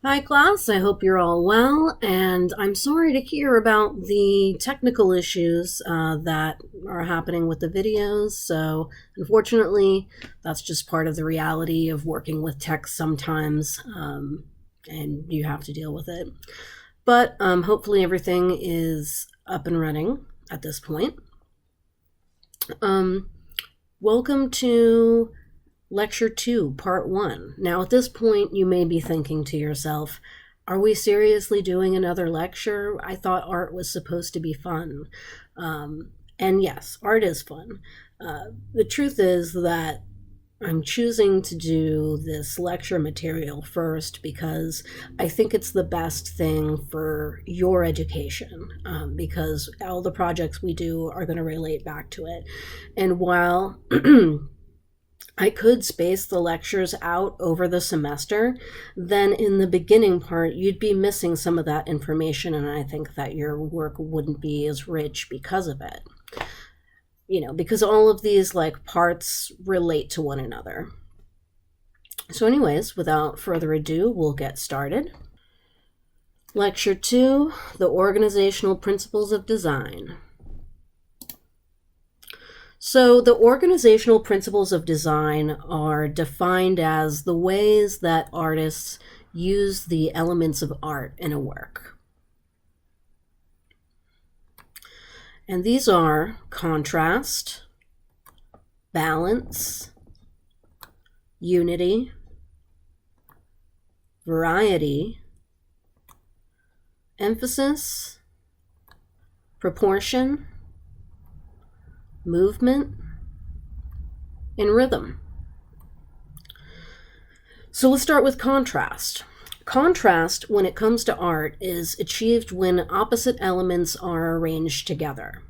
Hi, class. I hope you're all well, and I'm sorry to hear about the technical issues that are happening with the videos. So, unfortunately, that's just part of the reality of working with tech sometimes, and you have to deal with it. But hopefully, everything is up and running at this point. Um, Welcome to Lecture 2, Part 1. Now, at this point, you may be thinking to yourself, are we seriously doing another lecture? I thought art was supposed to be fun. And yes, art is fun. The truth is that I'm choosing to do this lecture material first because I think it's the best thing for your education, because all the projects we do are going to relate back to it. And while I could space the lectures out over the semester, then in the beginning part, you'd be missing some of that information, and I think that your work wouldn't be as rich because of it. Because all of these parts relate to one another. So anyways, without further ado, we'll get started. Lecture 2, The Organizational Principles of Design. So the organizational principles of design are defined as the ways that artists use the elements of art in a work. And these are contrast, balance, unity, variety, emphasis, proportion, movement, and rhythm. So let's start with contrast. Contrast, when it comes to art, is achieved when opposite elements are arranged together.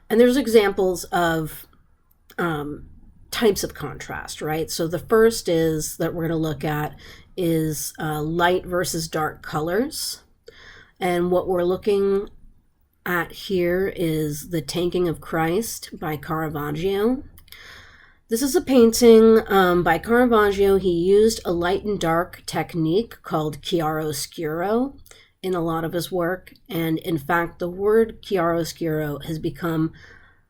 And there's examples of types of contrast, right? So the first is that we're going to look at is light versus dark colors. And what we're looking at here is The Tanking of Christ by Caravaggio. This is a painting by Caravaggio. He used a light and dark technique called chiaroscuro in a lot of his work. And in fact, the word chiaroscuro has become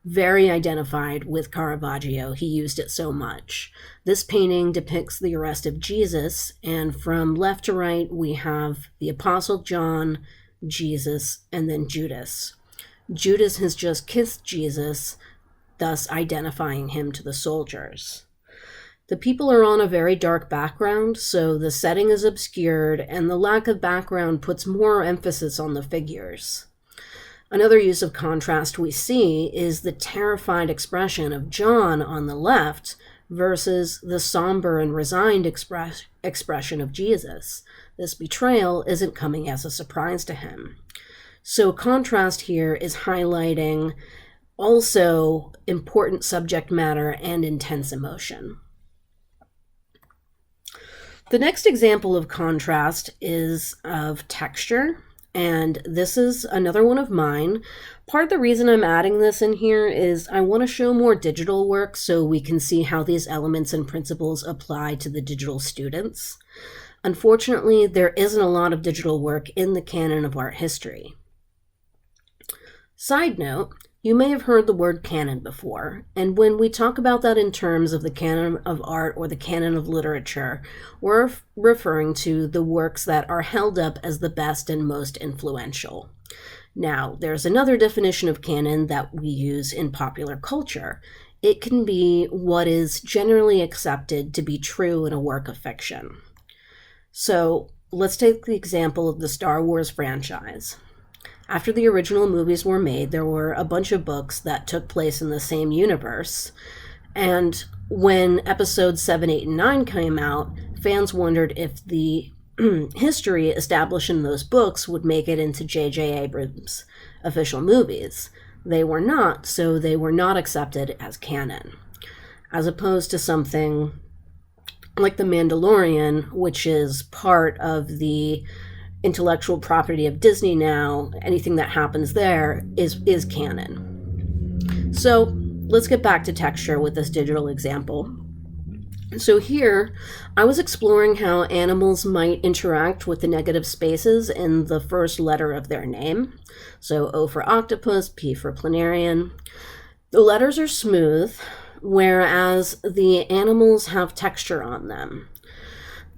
very identified with Caravaggio. He used it so much. This painting depicts the arrest of Jesus, and from left to right, we have the Apostle John, Jesus, and then Judas. Judas has just kissed Jesus, thus identifying him to the soldiers. The people are on a very dark background, so the setting is obscured, and the lack of background puts more emphasis on the figures. Another use of contrast we see is the terrified expression of John on the left versus the somber and resigned expression of Jesus. This betrayal isn't coming as a surprise to him. So contrast here is highlighting also important subject matter and intense emotion. The next example of contrast is of texture, and this is another one of mine. Part of the reason I'm adding this in here is I want to show more digital work so we can see how these elements and principles apply to the digital students. Unfortunately, there isn't a lot of digital work in the canon of art history. Side note, you may have heard the word canon before, and when we talk about that in terms of the canon of art or the canon of literature, we're referring to the works that are held up as the best and most influential. Now, there's another definition of canon that we use in popular culture. It can be what is generally accepted to be true in a work of fiction. So let's take the example of the Star Wars franchise. After the original movies were made, there were a bunch of books that took place in the same universe. And when episodes 7, 8, and 9 came out, fans wondered if the history established in those books would make it into J.J. Abrams' official movies. They were not, so they were not accepted as canon. As opposed to something like The Mandalorian, which is part of the intellectual property of Disney now, anything that happens there is canon. So let's get back to texture with this digital example. So here, I was exploring how animals might interact with the negative spaces in the first letter of their name. So O for octopus, P for planarian. The letters are smooth, whereas the animals have texture on them.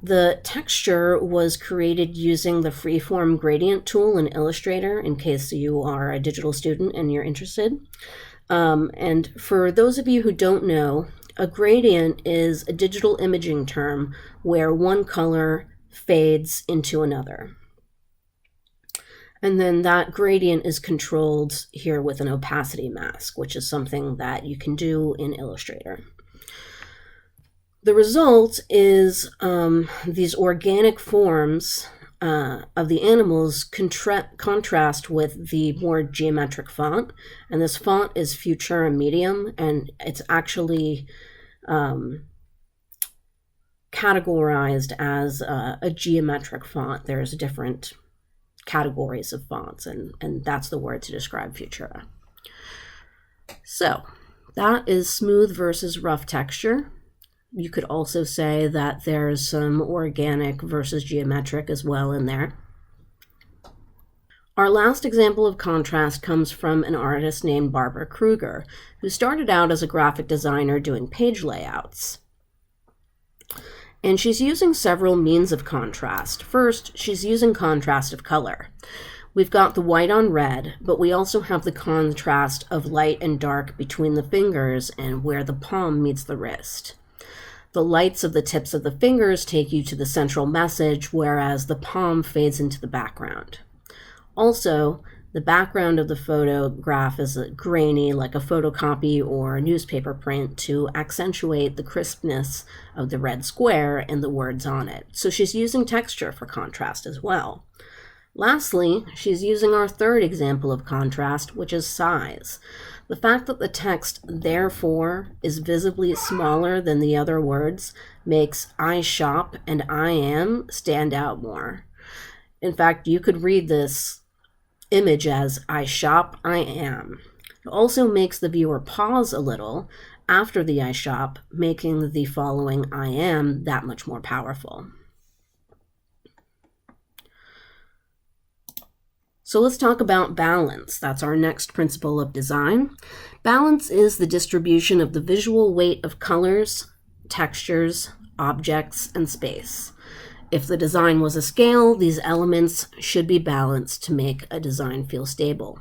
The texture was created using the freeform gradient tool in Illustrator, in case you are a digital student and you're interested. And for those of you who don't know, a gradient is a digital imaging term where one color fades into another. And then that gradient is controlled here with an opacity mask, which is something that you can do in Illustrator. The result is these organic forms of the animals contrast with the more geometric font, and this font is Futura Medium, and it's actually categorized as a geometric font. There's different categories of fonts, and that's the word to describe Futura. So that is smooth versus rough texture. You could also say that there's some organic versus geometric as well in there. Our last example of contrast comes from an artist named Barbara Kruger, who started out as a graphic designer doing page layouts. And she's using several means of contrast. First, she's using contrast of color. We've got the white on red, but we also have the contrast of light and dark between the fingers and where the palm meets the wrist. The lights of the tips of the fingers take you to the central message, whereas the palm fades into the background. Also, the background of the photograph is grainy, like a photocopy or a newspaper print, to accentuate the crispness of the red square and the words on it. So she's using texture for contrast as well. Lastly, she's using our third example of contrast, which is size. The fact that the text therefore is visibly smaller than the other words makes I shop and I am stand out more. In fact, you could read this image as I shop, I am. It also makes the viewer pause a little after the I shop, making the following I am that much more powerful. So let's talk about balance. That's our next principle of design. Balance is the distribution of the visual weight of colors, textures, objects, and space. If the design was a scale, these elements should be balanced to make a design feel stable.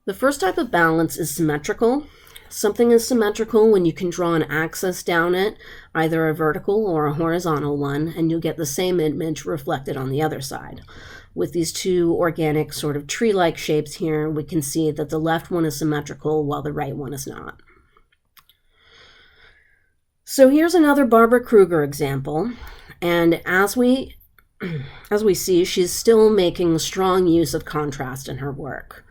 The first type of balance is symmetrical. Something is symmetrical when you can draw an axis down it, either a vertical or a horizontal one, and you'll get the same image reflected on the other side. With these two organic sort of tree-like shapes here, we can see that the left one is symmetrical while the right one is not. So here's another Barbara Kruger example, and as we see, she's still making strong use of contrast in her work.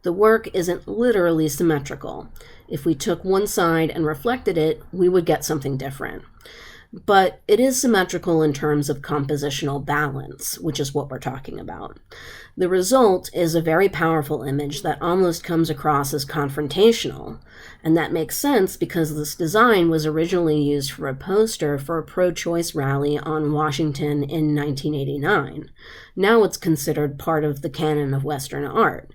The work isn't literally symmetrical. If we took one side and reflected it, we would get something different. But it is symmetrical in terms of compositional balance, which is what we're talking about. The result is a very powerful image that almost comes across as confrontational, and that makes sense because this design was originally used for a poster for a pro-choice rally on Washington in 1989. Now it's considered part of the canon of Western art.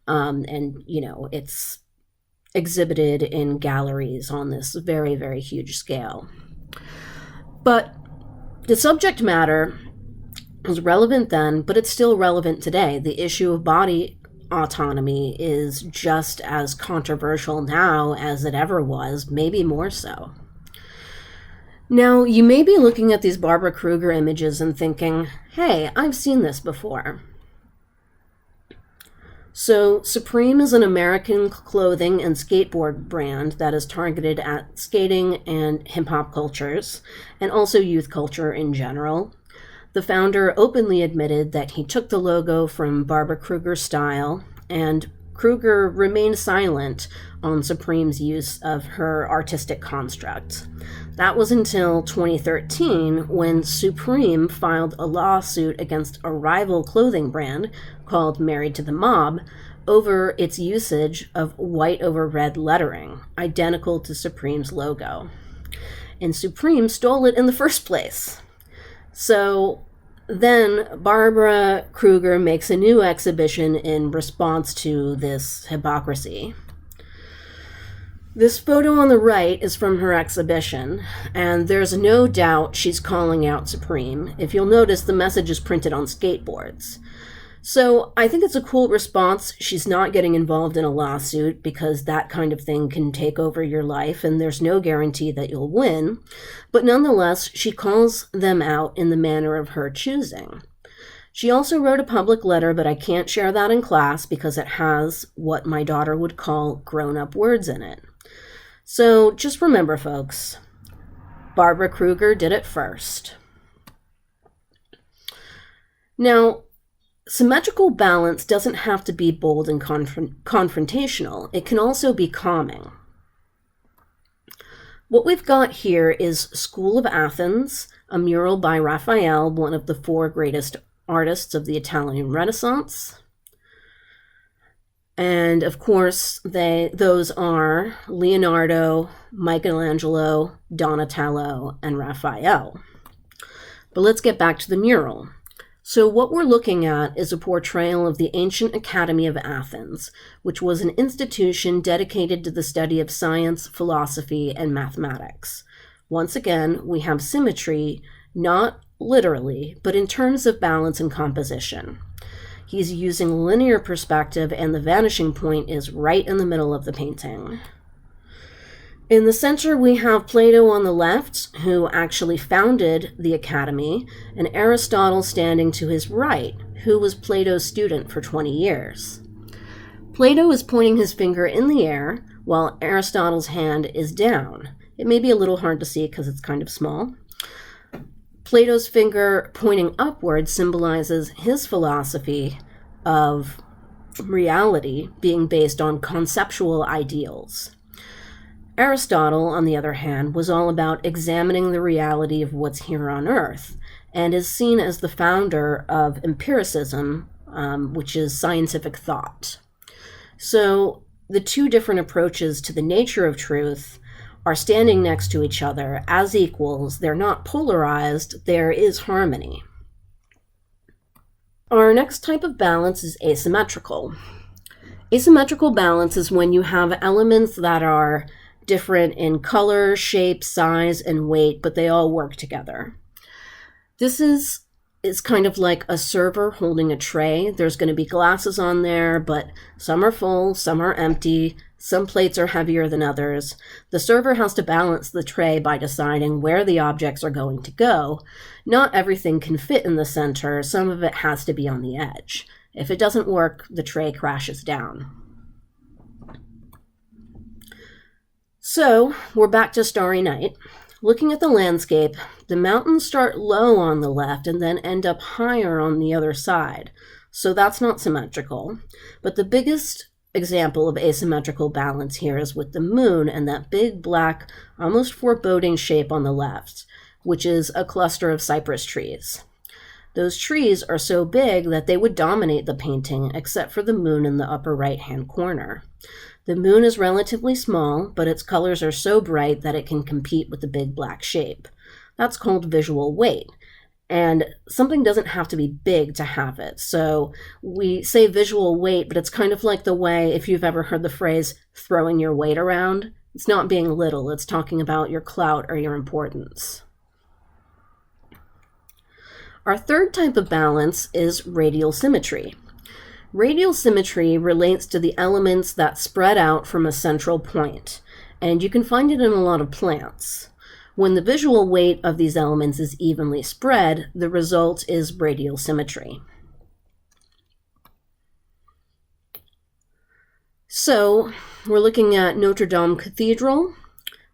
And, it's exhibited in galleries on this very, very huge scale. But the subject matter was relevant then, but it's still relevant today. The issue of body autonomy is just as controversial now as it ever was, maybe more so. Now, you may be looking at these Barbara Kruger images and thinking, hey, I've seen this before. So Supreme is an American clothing and skateboard brand that is targeted at skating and hip-hop cultures, and also youth culture in general. The founder openly admitted that he took the logo from Barbara Kruger's style, and Kruger remained silent on Supreme's use of her artistic construct. That was until 2013 when Supreme filed a lawsuit against a rival clothing brand called Married to the Mob over its usage of white over red lettering, identical to Supreme's logo. And Supreme stole it in the first place. So then Barbara Kruger makes a new exhibition in response to this hypocrisy. This photo on the right is from her exhibition, and there's no doubt she's calling out Supreme. If you'll notice, the message is printed on skateboards. So I think it's a cool response. She's not getting involved in a lawsuit because that kind of thing can take over your life and there's no guarantee that you'll win. But nonetheless, she calls them out in the manner of her choosing. She also wrote a public letter, but I can't share that in class because it has what my daughter would call grown-up words in it. So just remember, folks, Barbara Kruger did it first. Now, symmetrical balance doesn't have to be bold and confrontational. It can also be calming. What we've got here is School of Athens, a mural by Raphael, one of the 4 greatest artists of the Italian Renaissance. And of course, those are Leonardo, Michelangelo, Donatello, and Raphael. But let's get back to the mural. So what we're looking at is a portrayal of the ancient Academy of Athens, which was an institution dedicated to the study of science, philosophy, and mathematics. Once again, we have symmetry, not literally, but in terms of balance and composition. He's using linear perspective, and the vanishing point is right in the middle of the painting. In the center, we have Plato on the left, who actually founded the Academy, and Aristotle standing to his right, who was Plato's student for 20 years. Plato is pointing his finger in the air, while Aristotle's hand is down. It may be a little hard to see because it's kind of small. Plato's finger pointing upward symbolizes his philosophy of reality being based on conceptual ideals. Aristotle, on the other hand, was all about examining the reality of what's here on Earth, and is seen as the founder of empiricism, which is scientific thought. So the 2 different approaches to the nature of truth are standing next to each other as equals. They're not polarized, there is harmony. Our next type of balance is asymmetrical. Asymmetrical balance is when you have elements that are different in color, shape, size, and weight, but they all work together. This is kind of like a server holding a tray. There's going to be glasses on there, but some are full, some are empty, some plates are heavier than others. The server has to balance the tray by deciding where the objects are going to go. Not everything can fit in the center. Some of it has to be on the edge. If it doesn't work, the tray crashes down. So, we're back to Starry Night. Looking at the landscape, the mountains start low on the left and then end up higher on the other side. So that's not symmetrical. But the biggest example of asymmetrical balance here is with the moon and that big black, almost foreboding shape on the left, which is a cluster of cypress trees. Those trees are so big that they would dominate the painting, except for the moon in the upper right-hand corner. The moon is relatively small, but its colors are so bright that it can compete with the big black shape. That's called visual weight. And something doesn't have to be big to have it. So we say visual weight, but it's kind of like the way, if you've ever heard the phrase, throwing your weight around. It's not being little, it's talking about your clout or your importance. Our third type of balance is radial symmetry. Radial symmetry relates to the elements that spread out from a central point, and you can find it in a lot of plants. When the visual weight of these elements is evenly spread, the result is radial symmetry. So, we're looking at Notre Dame Cathedral.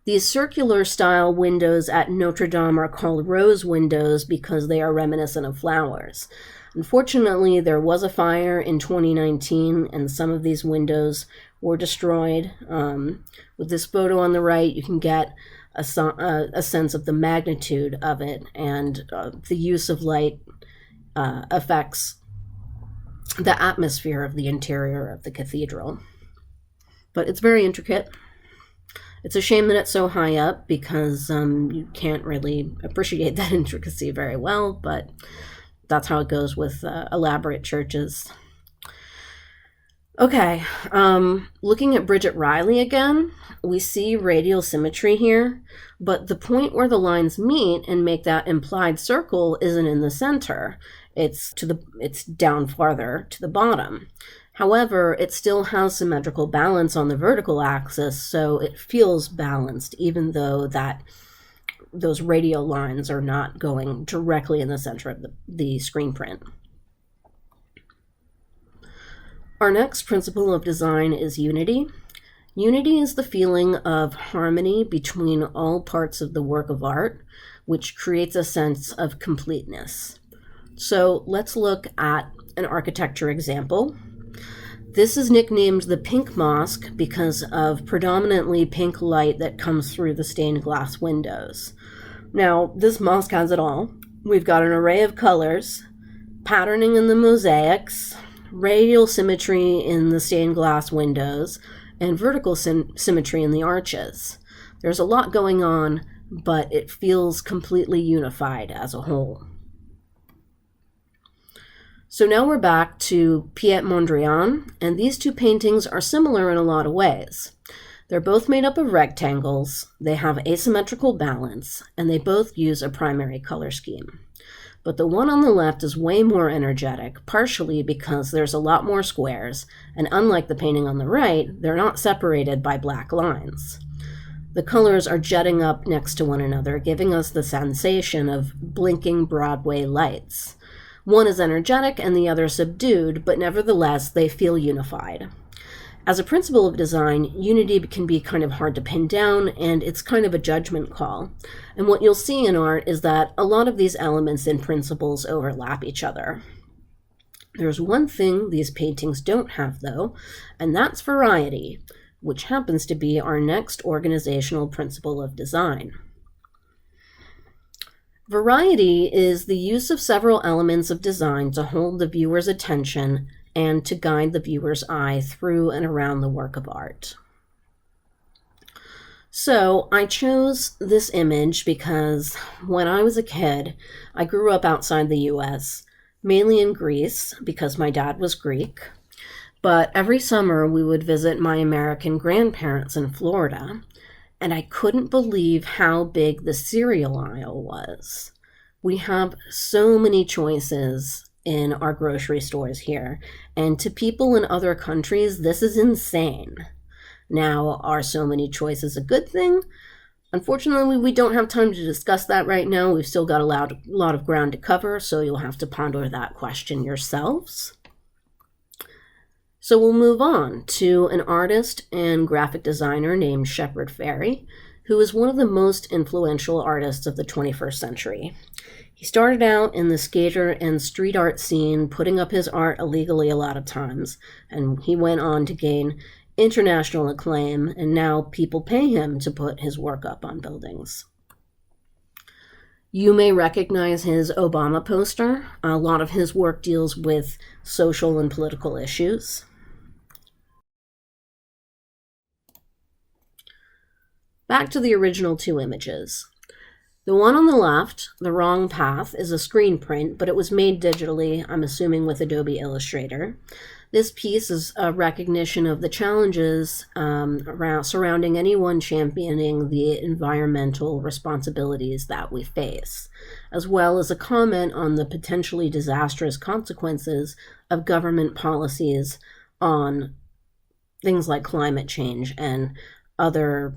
These circular style windows at Notre Dame are called rose windows because they are reminiscent of flowers. Unfortunately, there was a fire in 2019 and some of these windows were destroyed. With this photo on the right, you can get a sense of the magnitude of it and the use of light affects the atmosphere of the interior of the cathedral. But it's very intricate. It's a shame that it's so high up because you can't really appreciate that intricacy very well, but that's how it goes with elaborate churches. Okay, looking at Bridget Riley again, we see radial symmetry here, but the point where the lines meet and make that implied circle isn't in the center. It's down farther to the bottom. However, it still has symmetrical balance on the vertical axis, so it feels balanced, even though those radial lines are not going directly in the center of the screen print. Our next principle of design is unity. Unity is the feeling of harmony between all parts of the work of art, which creates a sense of completeness. So let's look at an architecture example. This is nicknamed the Pink Mosque because of predominantly pink light that comes through the stained glass windows. Now, this mosque has it all. We've got an array of colors, patterning in the mosaics, radial symmetry in the stained glass windows, and vertical symmetry in the arches. There's a lot going on, but it feels completely unified as a whole. So now we're back to Piet Mondrian, and these two paintings are similar in a lot of ways. They're both made up of rectangles, they have asymmetrical balance, and they both use a primary color scheme. But the one on the left is way more energetic, partially because there's a lot more squares, and unlike the painting on the right, they're not separated by black lines. The colors are jetting up next to one another, giving us the sensation of blinking Broadway lights. One is energetic and the other subdued, but nevertheless, they feel unified. As a principle of design, unity can be kind of hard to pin down, and it's kind of a judgment call. And what you'll see in art is that a lot of these elements and principles overlap each other. There's one thing these paintings don't have, though, and that's variety, which happens to be our next organizational principle of design. Variety is the use of several elements of design to hold the viewer's attention and to guide the viewer's eye through and around the work of art. So I chose this image because when I was a kid, I grew up outside the US, mainly in Greece because my dad was Greek. But every summer we would visit my American grandparents in Florida, and I couldn't believe how big the cereal aisle was. We have so many choices in our grocery stores here, and to people in other countries, this is insane. Now, are so many choices a good thing? Unfortunately, we don't have time to discuss that right now. We've still got a lot of ground to cover, so you'll have to ponder that question yourselves. So we'll move on to an artist and graphic designer named Shepard Fairey, who is one of the most influential artists of the 21st century. He started out in the skater and street art scene, putting up his art illegally a lot of times, and he went on to gain international acclaim, and now people pay him to put his work up on buildings. You may recognize his Obama poster. A lot of his work deals with social and political issues. Back to the original two images. The one on the left, The Wrong Path, is a screen print, but it was made digitally, I'm assuming with Adobe Illustrator. This piece is a recognition of the challenges surrounding anyone championing the environmental responsibilities that we face, as well as a comment on the potentially disastrous consequences of government policies on things like climate change and other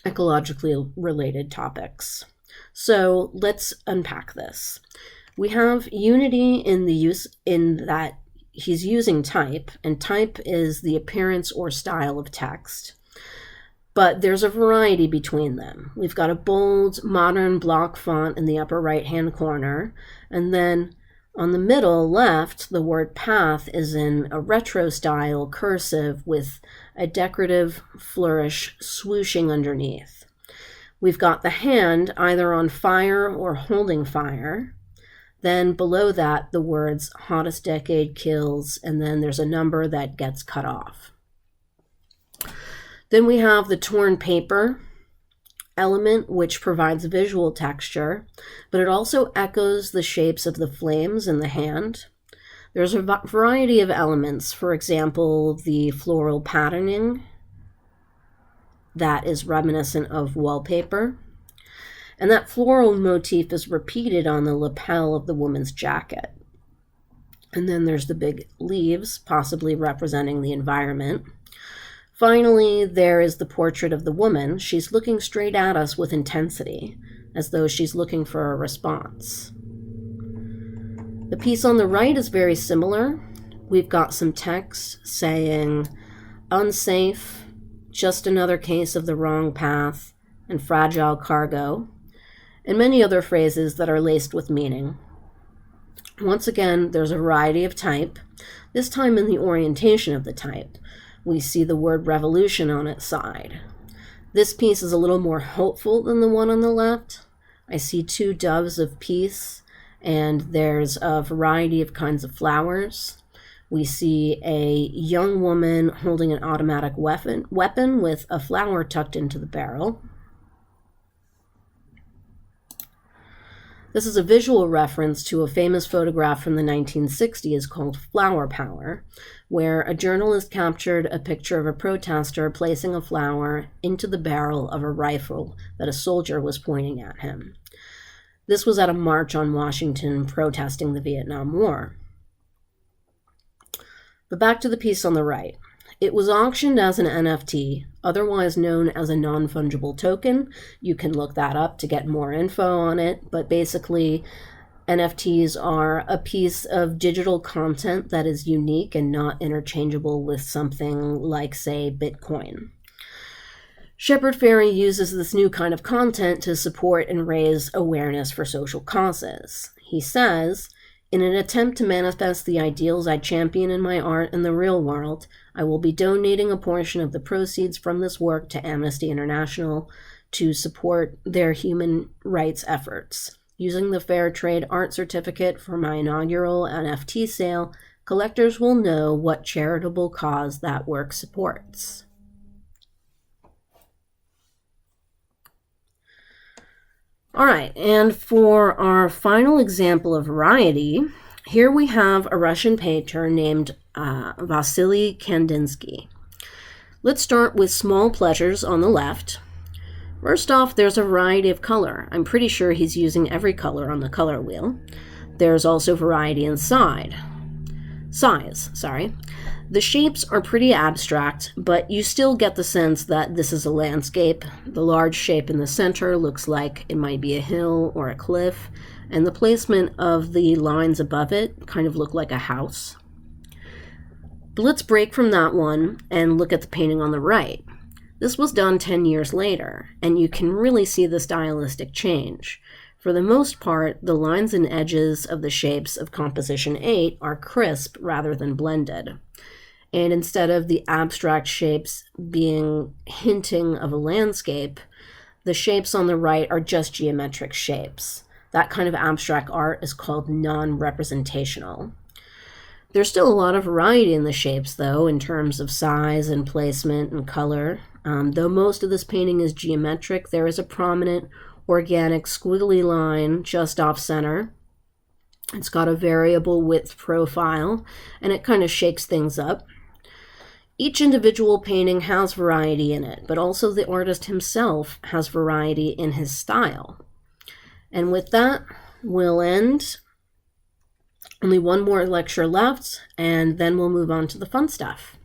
ecologically related topics. So let's unpack this. We have unity in the use in that he's using type, and type is the appearance or style of text. But there's a variety between them. We've got a bold, modern block font in the upper right-hand corner, and then on the middle left, the word path is in a retro style cursive with a decorative flourish swooshing underneath. We've got the hand either on fire or holding fire. Then below that, the words hottest decade kills, and then there's a number that gets cut off. Then we have the torn paper element, which provides visual texture, but it also echoes the shapes of the flames in the hand. There's a variety of elements, for example, the floral patterning that is reminiscent of wallpaper. And that floral motif is repeated on the lapel of the woman's jacket. And then there's the big leaves, possibly representing the environment. Finally, there is the portrait of the woman. She's looking straight at us with intensity, as though she's looking for a response. The piece on the right is very similar. We've got some text saying, unsafe, just another case of the wrong path, and fragile cargo, and many other phrases that are laced with meaning. Once again, there's a variety of type, this time in the orientation of the type. We see the word revolution on its side. This piece is a little more hopeful than the one on the left. I see two doves of peace, and there's a variety of kinds of flowers. We see a young woman holding an automatic weapon with a flower tucked into the barrel. This is a visual reference to a famous photograph from the 1960s called Flower Power, where a journalist captured a picture of a protester placing a flower into the barrel of a rifle that a soldier was pointing at him. This was at a march on Washington protesting the Vietnam War. But back to the piece on the right. It was auctioned as an NFT, otherwise known as a non-fungible token. You can look that up to get more info on it, but basically NFTs are a piece of digital content that is unique and not interchangeable with something like, say, Bitcoin. Shepard Fairey uses this new kind of content to support and raise awareness for social causes. He says, in an attempt to manifest the ideals I champion in my art in the real world, I will be donating a portion of the proceeds from this work to Amnesty International to support their human rights efforts. Using the Fair Trade Art Certificate for my inaugural NFT sale, collectors will know what charitable cause that work supports. All right, and for our final example of variety, here we have a Russian painter named Vasily Kandinsky. Let's start with small pleasures on the left. First off, there's a variety of color. I'm pretty sure he's using every color on the color wheel. There's also variety in size. The shapes are pretty abstract, but you still get the sense that this is a landscape. The large shape in the center looks like it might be a hill or a cliff, and the placement of the lines above it kind of look like a house. But let's break from that one and look at the painting on the right. This was done 10 years later, and you can really see the stylistic change. For the most part, the lines and edges of the shapes of Composition 8 are crisp rather than blended. And instead of the abstract shapes being hinting of a landscape, the shapes on the right are just geometric shapes. That kind of abstract art is called non-representational. There's still a lot of variety in the shapes, though, in terms of size and placement and color. Though most of this painting is geometric, there is a prominent organic squiggly line just off center. It's got a variable width profile, and it kind of shakes things up. Each individual painting has variety in it, but also the artist himself has variety in his style. And with that, we'll end. Only one more lecture left, and then we'll move on to the fun stuff.